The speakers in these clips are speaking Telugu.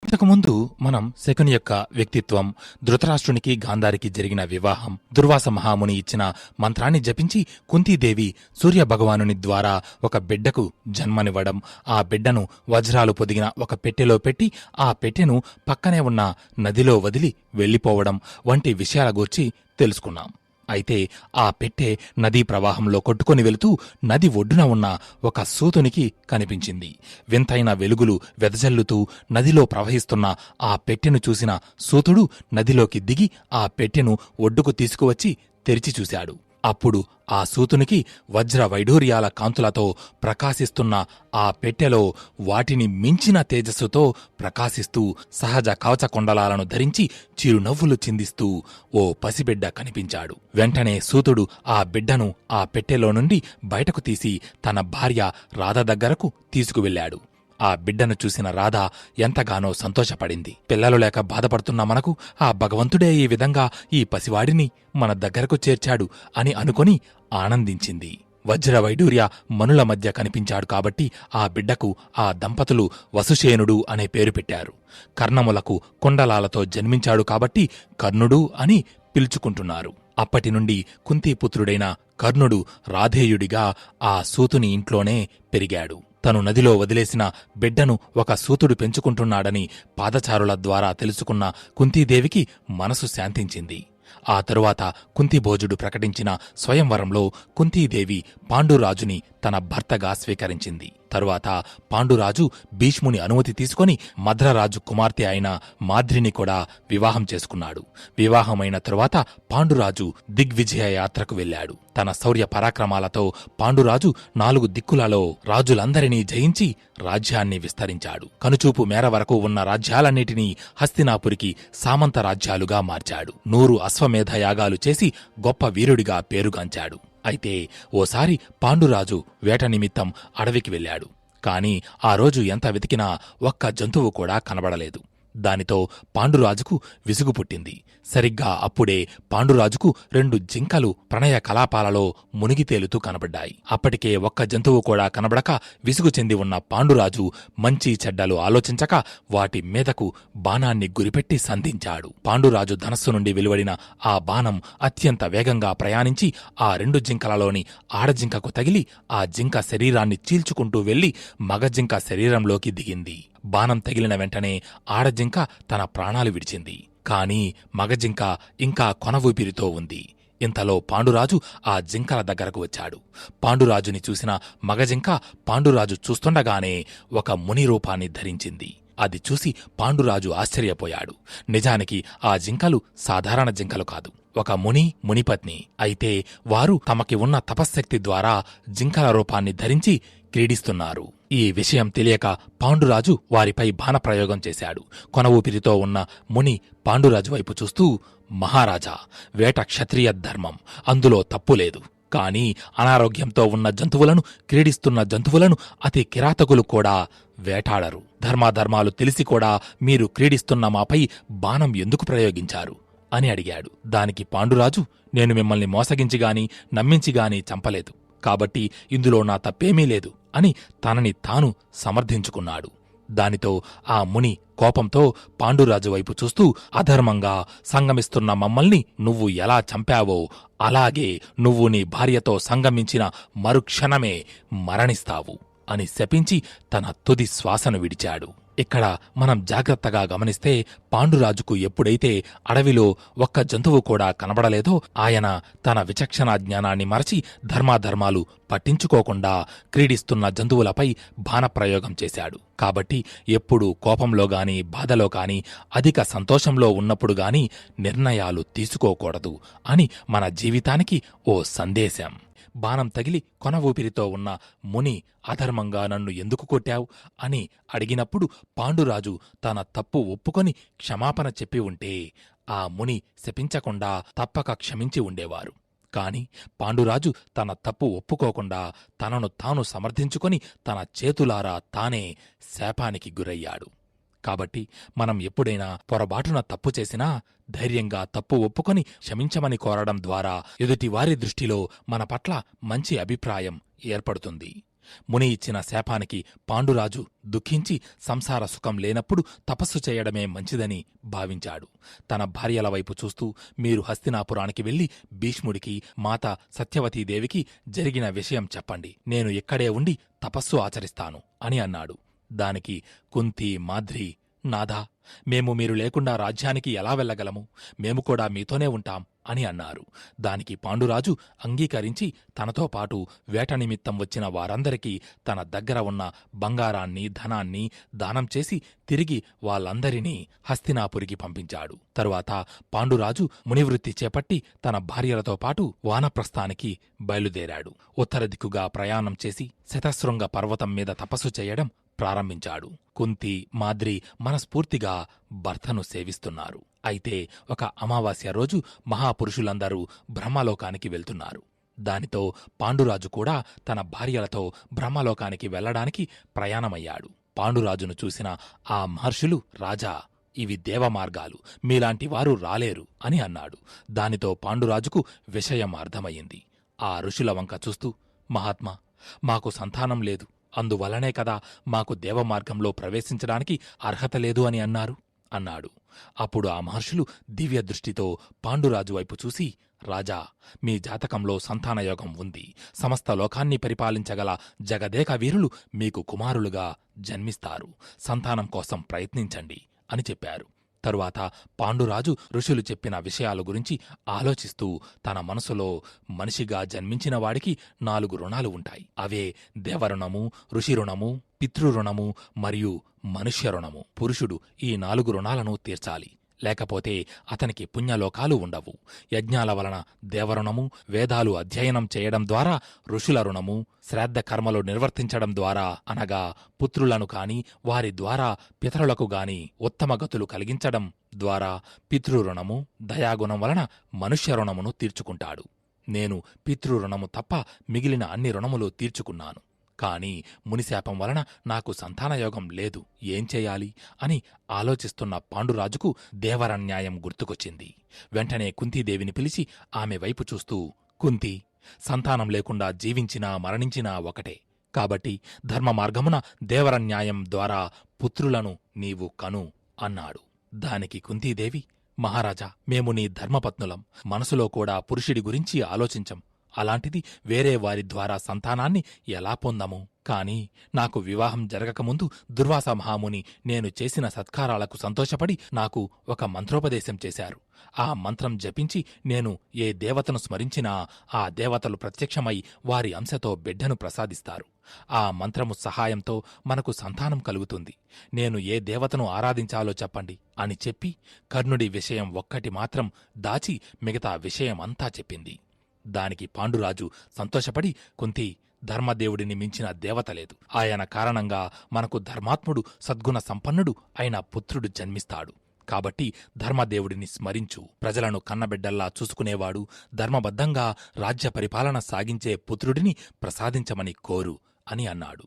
ఇంతకుముందు మనం శకుని యొక్క వ్యక్తిత్వం, ధృతరాష్ట్రునికి గాంధారికి జరిగిన వివాహం, దుర్వాస మహాముని ఇచ్చిన మంత్రాన్ని జపించి కుంతీదేవి సూర్యభగవానుని ద్వారా ఒక బిడ్డకు జన్మనివ్వడం, ఆ బిడ్డను వజ్రాలు పొదిగిన ఒక పెట్టెలో పెట్టి ఆ పెట్టెను పక్కనే ఉన్న నదిలో వదిలి వెళ్లిపోవడం వంటి విషయాల గూర్చి తెలుసుకున్నాం. అయితే ఆ పెట్టె నదీ ప్రవాహంలో కొట్టుకొని వెళుతూ నది ఒడ్డున ఉన్న ఒక సూతునికి కనిపించింది. వింతైన వెలుగులు వెదజల్లుతూ నదిలో ప్రవహిస్తున్న ఆ పెట్టెను చూసిన సూతుడు నదిలోకి దిగి ఆ పెట్టెను ఒడ్డుకు తీసుకువచ్చి తెరిచి చూశాడు. అప్పుడు ఆ సూతునికి వజ్ర వైఢూర్యాల కాంతులతో ప్రకాశిస్తున్న ఆ పెట్టెలో వాటిని మించిన తేజస్సుతో ప్రకాశిస్తూ సహజ కవచకొండలాలను ధరించి చిరునవ్వులు చిందిస్తూ ఓ పసిబిడ్డ కనిపించాడు. వెంటనే సూతుడు ఆ బిడ్డను ఆ పెట్టెలో నుండి బయటకు తీసి తన భార్య రాధ దగ్గరకు తీసుకువెళ్లాడు. ఆ బిడ్డను చూసిన రాధ ఎంతగానో సంతోషపడింది. పిల్లలు లేక బాధపడుతున్న మనకు ఆ భగవంతుడే ఈ విధంగా ఈ పసివాడిని మన దగ్గరకు చేర్చాడు అని అనుకుని ఆనందించింది. వజ్ర వైడూర్య మనుల మధ్య కనిపించాడు కాబట్టి ఆ బిడ్డకు ఆ దంపతులు వసుషేనుడు అనే పేరు పెట్టారు. కర్ణములకు కుండలాలతో జన్మించాడు కాబట్టి కర్ణుడు అని పిలుచుకుంటున్నారు. అప్పటినుండి కుంతీపుత్రుడైన కర్ణుడు రాధేయుడిగా ఆ సూతుని ఇంట్లోనే పెరిగాడు. తను నదిలో వదిలేసిన బిడ్డను ఒక సూతుడు పెంచుకుంటున్నాడని పాదచారుల ద్వారా తెలుసుకున్న కుంతీదేవికి మనసు శాంతించింది. ఆ తరువాత కుంతిభోజుడు ప్రకటించిన స్వయంవరంలో కుంతీదేవి పాండురాజుని తన భర్తగా స్వీకరించింది. తరువాత పాండురాజు భీష్ముని అనుమతి తీసుకుని మద్రరాజు కుమార్తె అయిన మాద్రిని కూడా వివాహం చేసుకున్నాడు. వివాహమైన తరువాత పాండురాజు దిగ్విజయ యాత్రకు వెళ్లాడు. తన శౌర్య పరాక్రమాలతో పాండురాజు 4 దిక్కులలో రాజులందరినీ జయించి రాజ్యాన్ని విస్తరించాడు. కనుచూపు మేర వరకు ఉన్న రాజ్యాలన్నిటినీ హస్తినాపురికి సామంత రాజ్యాలుగా మార్చాడు. 100 అశ్వమేధ యాగాలు చేసి గొప్ప వీరుడిగా పేరుగాంచాడు. అయితే ఓసారి పాండురాజు వేట నిమిత్తం అడవికి వెళ్లాడు. కాని ఆ రోజు ఎంత వెతికినా ఒక్క జంతువు కూడా కనబడలేదు. దానితో పాండురాజుకు విసుగు పుట్టింది. సరిగ్గా అప్పుడే పాండురాజుకు 2 జింకలు ప్రణయ కలాపాలలో మునిగి తేలుతూ కనబడ్డాయి. అప్పటికే ఒక్క జంతువు కూడా కనబడక విసుగు చెంది ఉన్న పాండురాజు మంచి చెడ్డలు ఆలోచించక వాటి మీదకు బాణాన్ని గురిపెట్టి సంధించాడు. పాండురాజు ధనస్సు నుండి వెలువడిన ఆ బాణం అత్యంత వేగంగా ప్రయాణించి ఆ 2 జింకలలోని ఆడజింకకు తగిలి ఆ జింక శరీరాన్ని చీల్చుకుంటూ వెళ్లి మగజింక శరీరంలోకి దిగింది. బాణం తగిలిన వెంటనే ఆడజింక తన ప్రాణాలు విడిచింది. కాని మగజింక ఇంకా కొన ఊపిరితో ఉంది. ఇంతలో పాండురాజు ఆ జింకల దగ్గరకు వచ్చాడు. పాండురాజుని చూసిన మగజింక పాండురాజు చూస్తుండగానే ఒక ముని రూపాన్ని ధరించింది. అది చూసి పాండురాజు ఆశ్చర్యపోయాడు. నిజానికి ఆ జింకలు సాధారణ జింకలు కాదు, ఒక మునిపత్ని. అయితే వారు తమకి ఉన్న తపశ్శక్తి ద్వారా జింకల రూపాన్ని ధరించి క్రీడిస్తున్నారు. ఈ విషయం తెలియక పాండురాజు వారిపై బాణప్రయోగం చేశాడు. కొన ఊపిరితో ఉన్న ముని పాండురాజు వైపు చూస్తూ, మహారాజా, వేట క్షత్రియ ధర్మం, అందులో తప్పులేదు. కాని అనారోగ్యంతో ఉన్న జంతువులను, క్రీడిస్తున్న జంతువులను అతి కిరాతకులు కూడా వేటాడరు. ధర్మాధర్మాలు తెలిసి కూడా మీరు క్రీడిస్తున్న మాపై బాణం ఎందుకు ప్రయోగించారు అని అడిగాడు. దానికి పాండురాజు, నేను మిమ్మల్ని మోసగించిగాని నమ్మించిగాని చంపలేదు, కాబట్టి ఇందులో నా తప్పేమీ లేదు అని తనని తాను సమర్థించుకున్నాడు. దానితో ఆ ముని కోపంతో పాండురాజు వైపు చూస్తూ, అధర్మంగా సంగమిస్తున్న మమ్మల్ని నువ్వు ఎలా చంపావో అలాగే నువ్వు నీ భార్యతో సంగమించిన మరుక్షణమే మరణిస్తావు అని శపించి తన తుది శ్వాసను విడిచాడు. ఇక్కడ మనం జాగ్రత్తగా గమనిస్తే పాండురాజుకు ఎప్పుడైతే అడవిలో ఒక్క జంతువు కూడా కనబడలేదో ఆయన తన విచక్షణా జ్ఞానాన్ని మరచి ధర్మాధర్మాలు పట్టించుకోకుండా క్రీడిస్తున్న జంతువులపై బాణప్రయోగం చేశాడు. కాబట్టి ఎప్పుడూ కోపంలో గాని బాధలో కాని అధిక సంతోషంలో ఉన్నప్పుడు గాని నిర్ణయాలు తీసుకోకూడదు అని మన జీవితానికి ఓ సందేశం. బాణం తగిలి కొన ఊపిరితో ఉన్న ముని అధర్మంగా నన్ను ఎందుకు కొట్టావు అని అడిగినప్పుడు పాండురాజు తన తప్పు ఒప్పుకొని క్షమాపణ చెప్పి ఉంటే ఆ ముని శపించకుండా తప్పక క్షమించి ఉండేవారు. కాని పాండురాజు తన తప్పు ఒప్పుకోకుండా తనను తాను సమర్థించుకొని తన చేతులారా తానే శాపానికి గురయ్యాడు. కాబట్టి మనం ఎప్పుడైనా పొరబాటున తప్పు చేసినా ధైర్యంగా తప్పు ఒప్పుకొని క్షమించమని కోరడం ద్వారా ఎదుటివారి దృష్టిలో మన పట్ల మంచి అభిప్రాయం ఏర్పడుతుంది. ముని ఇచ్చిన శాపానికి పాండురాజు దుఃఖించి సంసార సుఖం లేనప్పుడు తపస్సు చేయడమే మంచిదని భావించాడు. తన భార్యల వైపు చూస్తూ, మీరు హస్తినాపురానికి వెళ్లి భీష్ముడికి, మాత సత్యవతీదేవికి జరిగిన విషయం చెప్పండి. నేను ఇక్కడే ఉండి తపస్సు ఆచరిస్తాను అని అన్నాడు. దానికి కుంతి, మాద్రి, నాథా, మేము మీరు లేకుండా రాజ్యానికి ఎలా వెళ్లగలము? మేము కూడా మీతోనే ఉంటాం అని అన్నారు. దానికి పాండురాజు అంగీకరించి తనతో పాటు వేట నిమిత్తం వచ్చిన వారందరికీ తన దగ్గర ఉన్న బంగారాన్ని, ధనాన్ని దానం చేసి తిరిగి వాళ్ళందరినీ హస్తినాపురికి పంపించాడు. తరువాత పాండురాజు మునివృత్తి చేపట్టి తన భార్యలతో పాటు వానప్రస్థానికి బయలుదేరాడు. ఉత్తర దిక్కుగా ప్రయాణం చేసి శతశృంగ పర్వతం మీద తపస్సు చేయడం ప్రారంభించాడు. కుంతి, మాద్రి మనస్ఫూర్తిగా భర్తను సేవిస్తున్నారు. అయితే ఒక అమావాస్య రోజు మహాపురుషులందరూ బ్రహ్మలోకానికి వెళ్తున్నారు. దానితో పాండురాజు కూడా తన భార్యలతో బ్రహ్మలోకానికి వెళ్లడానికి ప్రయాణమయ్యాడు. పాండురాజును చూసిన ఆ మహర్షులు, రాజా, ఇవి దేవమార్గాలు, మీలాంటి వారు రాలేరు అని అన్నాడు. దానితో పాండురాజుకు విషయం అర్థమయ్యింది. ఆ ఋషుల వంక చూస్తూ, మహాత్మా, మాకు సంతానం లేదు, అందువల్లనే కదా మాకు దేవమార్గంలో ప్రవేశించడానికి అర్హత లేదు అని అన్నాడు. అప్పుడు ఆ మహర్షులు దివ్య దృష్టితో పాండురాజు వైపు చూసి, రాజా, మీ జాతకంలో సంతానయోగం ఉంది. సమస్త లోకాన్ని పరిపాలించగల జగదేక వీరులు మీకు కుమారులుగా జన్మిస్తారు. సంతానం కోసం ప్రయత్నించండి అని చెప్పారు. తరువాత పాండురాజు ఋషులు చెప్పిన విషయాల గురించి ఆలోచిస్తూ తన మనసులో, మనిషిగా జన్మించిన వాడికి 4 రుణాలు ఉంటాయి. అవే దేవరుణము, ఋషిరుణము, పితృరుణము మరియు మనుష్య రుణము. పురుషుడు ఈ 4 రుణాలను తీర్చాలి, లేకపోతే అతనికి పుణ్యలోకాలు ఉండవు. యజ్ఞాల వలన దేవరుణము, వేదాలు అధ్యయనం చేయడం ద్వారా ఋషుల రుణము, శ్రాద్ధ కర్మలు నిర్వర్తించడం ద్వారా అనగా పుత్రులను కాని వారి ద్వారా పితరులకు గాని ఉత్తమ గతులు కలిగించడం ద్వారా పితృరుణము, దయాగుణం వలన మనుష్య రుణమును తీర్చుకుంటాడు. నేను పితృరుణము తప్ప మిగిలిన అన్ని రుణములు తీర్చుకున్నాను. కాని మునిశాపం వలన నాకు సంతానయోగం లేదు, ఏం చేయాలి అని ఆలోచిస్తున్న పాండురాజుకు దేవరన్యాయం గుర్తుకొచ్చింది. వెంటనే కుంతీదేవిని పిలిచి ఆమె వైపు చూస్తూ, కుంతి, సంతానం లేకుండా జీవించినా మరణించినా ఒకటే. కాబట్టి ధర్మమార్గమున దేవరన్యాయం ద్వారా పుత్రులను నీవు కను అన్నాడు. దానికి కుంతీదేవి, మహారాజా, మేము నీ ధర్మపత్నులం, మనసులో కూడా పురుషుడి గురించి ఆలోచించం. అలాంటిది వేరే వారి ద్వారా సంతానాన్ని ఎలా పొందము? కాని నాకు వివాహం జరగకముందు దుర్వాస మహాముని నేను చేసిన సత్కారాలకు సంతోషపడి నాకు ఒక మంత్రోపదేశం చేశారు. ఆ మంత్రం జపించి నేను ఏ దేవతను స్మరించినా ఆ దేవతలు ప్రత్యక్షమై వారి అంశతో బిడ్డను ప్రసాదిస్తారు. ఆ మంత్రము సహాయంతో మనకు సంతానం కలుగుతుంది. నేను ఏ దేవతను ఆరాధించాలో చెప్పండి అని చెప్పి కర్ణుడి విషయం ఒక్కటి మాత్రం దాచి మిగతా విషయమంతా చెప్పింది. దానికి పాండురాజు సంతోషపడి, కుంతి, ధర్మదేవుడిని మించిన దేవత లేదు. ఆయన కారణంగా మనకు ధర్మాత్ముడు, సద్గుణ సంపన్నుడు అయిన పుత్రుడు జన్మిస్తాడు. కాబట్టి ధర్మదేవుడిని స్మరించు. ప్రజలను కన్నబిడ్డల్లా చూసుకునేవాడు, ధర్మబద్ధంగా రాజ్య పరిపాలన సాగించే పుత్రుడిని ప్రసాదించమని కోరు అని అన్నాడు.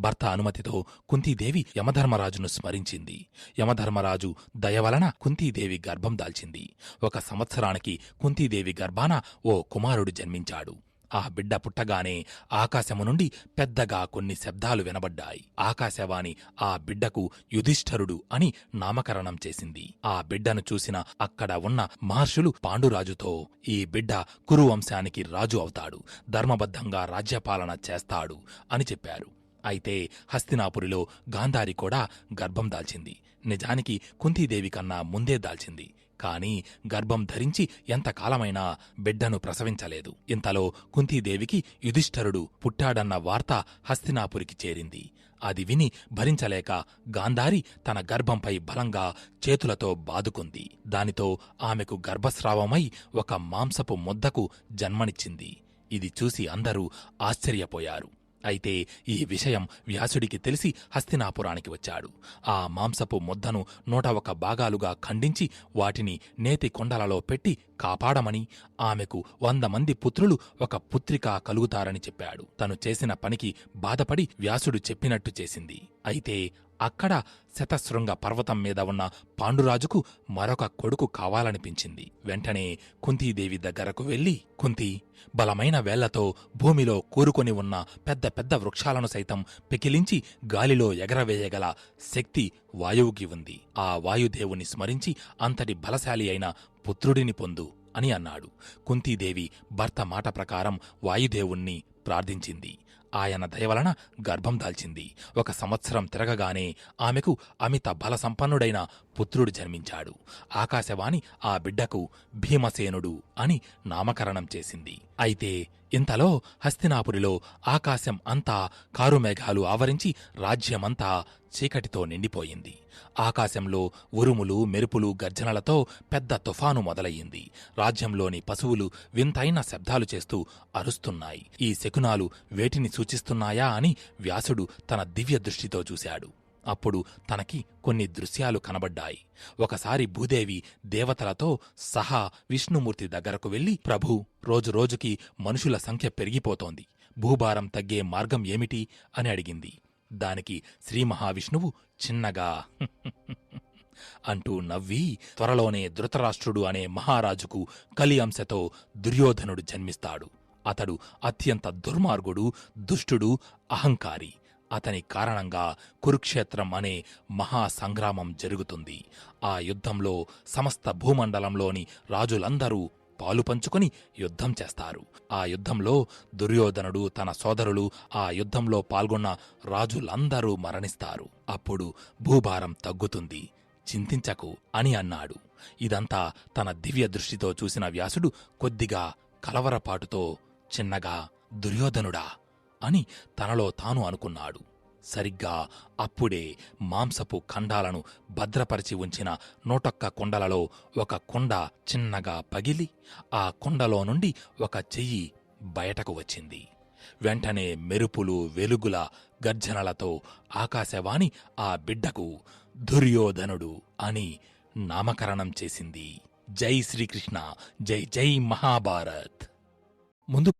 భర్త అనుమతితో కుంతీదేవి యమధర్మరాజును స్మరించింది. యమధర్మరాజు దయవలన కుంతీదేవి గర్భం దాల్చింది. 1 సంవత్సరానికి కుంతీదేవి గర్భాన ఓ కుమారుడు జన్మించాడు. ఆ బిడ్డ పుట్టగానే ఆకాశము నుండి పెద్దగా కొన్ని శబ్దాలు వినబడ్డాయి. ఆకాశవాణి ఆ బిడ్డకు యుధిష్ఠరుడు అని నామకరణం చేసింది. ఆ బిడ్డను చూసిన అక్కడ ఉన్న మహర్షులు పాండురాజుతో, ఈ బిడ్డ కురువంశానికి రాజు అవుతాడు, ధర్మబద్ధంగా రాజ్యపాలన చేస్తాడు అని చెప్పారు. అయితే హస్తినాపురిలో గాంధారి కూడా గర్భం దాల్చింది. నిజానికి కుంతీదేవి కన్నా ముందే దాల్చింది. కాని గర్భం ధరించి ఎంతకాలమైనా బిడ్డను ప్రసవించలేదు. ఇంతలో కుంతీదేవికి యుధిష్ఠరుడు పుట్టాడన్న వార్త హస్తినాపురికి చేరింది. అది విని భరించలేక గాంధారి తన గర్భంపై బలంగా చేతులతో బాదుకుంది. దానితో ఆమెకు గర్భస్రావమై ఒక మాంసపు ముద్దకు జన్మనిచ్చింది. ఇది చూసి అందరూ ఆశ్చర్యపోయారు. అయితే ఈ విషయం వ్యాసుడికి తెలిసి హస్తినాపురానికి వచ్చాడు. ఆ మాంసపు ముద్దను 101 భాగాలుగా ఖండించి వాటిని నేతి కొండలలో పెట్టి కాపాడమని, ఆమెకు 100 మంది పుత్రులు, 1 పుత్రిక కలుగుతారని చెప్పాడు. తను చేసిన పనికి బాధపడి వ్యాసుడు చెప్పినట్టు చేసింది. అయితే అక్కడ శతశృంగ పర్వతం మీద ఉన్న పాండురాజుకు మరొక కొడుకు కావాలనిపించింది. వెంటనే కుంతీదేవి దగ్గరకు వెళ్లి, కుంతి, బలమైన వేళ్లతో భూమిలో కూరుకొని ఉన్న పెద్ద పెద్ద వృక్షాలను సైతం పెకిలించి గాలిలో ఎగరవేయగల శక్తి వాయువుకి ఉంది. ఆ వాయుదేవుని స్మరించి అంతటి బలశాలి అయిన పుత్రుడిని పొందు అని అన్నాడు. కుంతీదేవి భర్త మాట ప్రకారం వాయుదేవుణ్ణి ప్రార్థించింది. ఆయన దయవలన గర్భం దాల్చింది. 1 సంవత్సరం తిరగగానే ఆమెకు అమిత బలసంపన్నుడైన పుత్రుడు జన్మించాడు. ఆకాశవాణి ఆ బిడ్డకు భీమసేనుడు అని నామకరణం చేసింది. అయితే ఇంతలో హస్తినాపురిలో ఆకాశం అంతా కారుమేఘాలు ఆవరించి రాజ్యమంతా చీకటితో నిండిపోయింది. ఆకాశంలో ఉరుములు, మెరుపులు, గర్జనలతో పెద్ద తుఫాను మొదలయ్యింది. రాజ్యంలోని పశువులు వింతైన శబ్దాలు చేస్తూ అరుస్తున్నాయి. ఈ శకునాలు వేటిని సూచిస్తున్నాయా అని వ్యాసుడు తన దివ్య దృష్టితో చూశాడు. అప్పుడు తనకి కొన్ని దృశ్యాలు కనబడ్డాయి. ఒకసారి భూదేవి దేవతలతో సహా విష్ణుమూర్తి దగ్గరకు వెళ్లి, ప్రభూ, రోజురోజుకి మనుషుల సంఖ్య పెరిగిపోతోంది. భూభారం తగ్గే మార్గం ఏమిటి అని అడిగింది. దానికి శ్రీ మహావిష్ణువు చిన్నగా అంటూ నవ్వి, త్వరలోనే ధృతరాష్ట్రుడు అనే మహారాజుకు కలి అంశతో దుర్యోధనుడు జన్మిస్తాడు. అతడు అత్యంత దుర్మార్గుడు, దుష్టుడు, అహంకారి. అతని కారణంగా కురుక్షేత్రం అనే మహాసంగ్రామం జరుగుతుంది. ఆ యుద్ధంలో సమస్త భూమండలంలోని రాజులందరూ పాలుపంచుకొని యుద్ధం చేస్తారు. ఆ యుద్ధంలో దుర్యోధనుడు, తన సోదరులు, ఆ యుద్ధంలో పాల్గొన్న రాజులందరూ మరణిస్తారు. అప్పుడు భూభారం తగ్గుతుంది, చింతించకు అని అన్నాడు. ఇదంతా తన దివ్య దృష్టితో చూసిన వ్యాసుడు కొద్దిగా కలవరపాటుతో చిన్నగా, దుర్యోధనుడా అని తనలో తాను అనుకున్నాడు. సరిగ్గా అప్పుడే మాంసపు ఖండాలను భద్రపరిచి ఉంచిన 101 కుండలలో ఒక కుండ చిన్నగా పగిలి ఆ కుండలో నుండి ఒక చెయ్యి బయటకు వచ్చింది. వెంటనే మెరుపులు, వెలుగుల గర్జనలతో ఆకాశవాణి ఆ బిడ్డకు దుర్యోధనుడు అని నామకరణం చేసింది. జై శ్రీకృష్ణ, జై జై మహాభారత్. ముందు